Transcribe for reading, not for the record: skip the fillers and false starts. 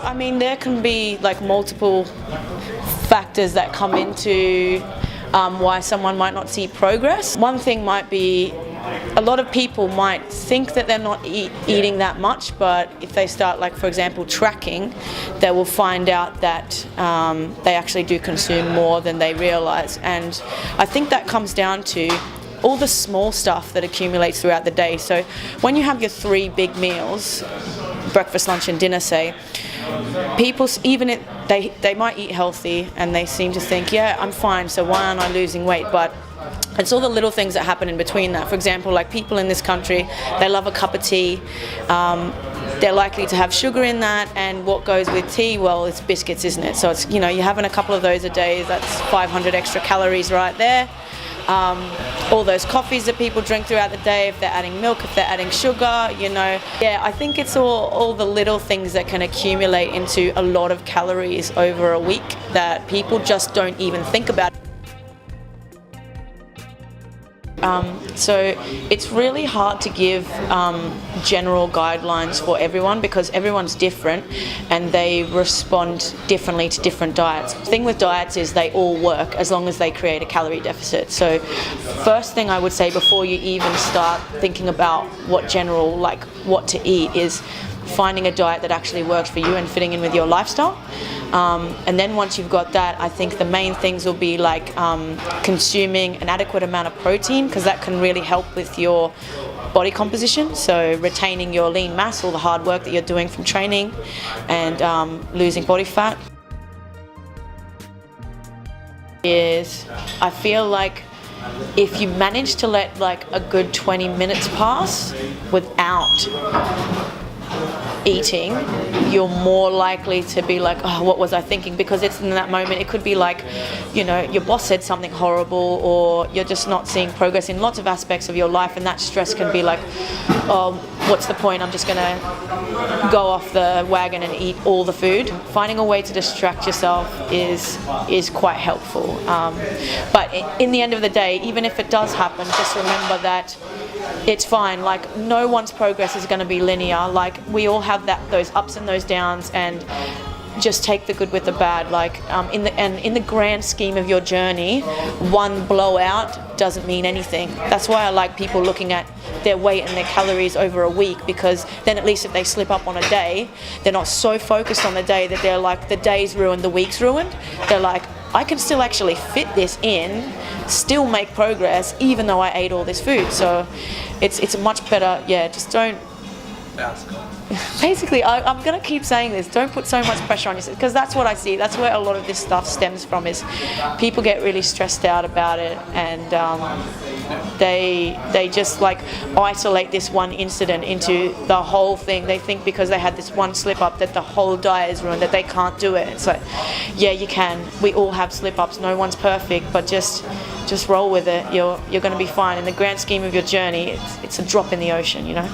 I mean, there can be like multiple factors that come into why someone might not see progress. One thing might be a lot of people might think that they're not eating that much, but if they start, like for example, tracking, they will find out that they actually do consume more than they realize. And I think that comes down to all the small stuff that accumulates throughout the day. So when you have your 3 big meals, breakfast, lunch and dinner, say, people, they might eat healthy and they seem to think, yeah, I'm fine, so why aren't I losing weight? But it's all the little things that happen in between that. For example, like people in this country, they love a cup of tea. They're likely to have sugar in that, and what goes with tea? Well, it's biscuits, isn't it? So it's, you know, you're having a couple of those a day, that's 500 extra calories right there. All those coffees that people drink throughout the day, if they're adding milk, if they're adding sugar, you know. Yeah, I think it's all the little things that can accumulate into a lot of calories over a week that people just don't even think about. So it's really hard to give general guidelines for everyone because everyone's different and they respond differently to different diets. The thing with diets is they all work as long as they create a calorie deficit. So first thing I would say before you even start thinking about what to eat is finding a diet that actually works for you and fitting in with your lifestyle. And then once you've got that, I think the main things will be like consuming an adequate amount of protein, because that can really help with your body composition, so retaining your lean mass, all the hard work that you're doing from training, and losing body fat. I feel like if you manage to let like a good 20 minutes pass without eating, you're more likely to be like, oh, what was I thinking? Because it's in that moment, it could be like, you know, your boss said something horrible, or you're just not seeing progress in lots of aspects of your life, and that stress can be like, oh, what's the point? I'm just gonna go off the wagon and eat all the food. Finding a way to distract yourself is quite helpful. But in the end of the day, even if it does happen, just remember that it's fine. Like, no one's progress is going to be linear. Like, we all have those ups and those downs, and just take the good with the bad. Like, in the grand scheme of your journey, one blowout doesn't mean anything. That's why I like people looking at their weight and their calories over a week, because then at least if they slip up on a day, they're not so focused on the day that they're like, the day's ruined, the week's ruined. They're like, I can still actually fit this in, still make progress, even though I ate all this food. So it's a much better, yeah, just don't. Basically, I'm going to keep saying this, don't put so much pressure on yourself, because that's what I see. That's where a lot of this stuff stems from, is people get really stressed out about it, and they just like isolate this one incident into the whole thing. They think because they had this one slip up that the whole diet is ruined, that they can't do it. It's like, yeah, you can. We all have slip ups. No one's perfect, but just roll with it. You're going to be fine. In the grand scheme of your journey, it's a drop in the ocean, you know.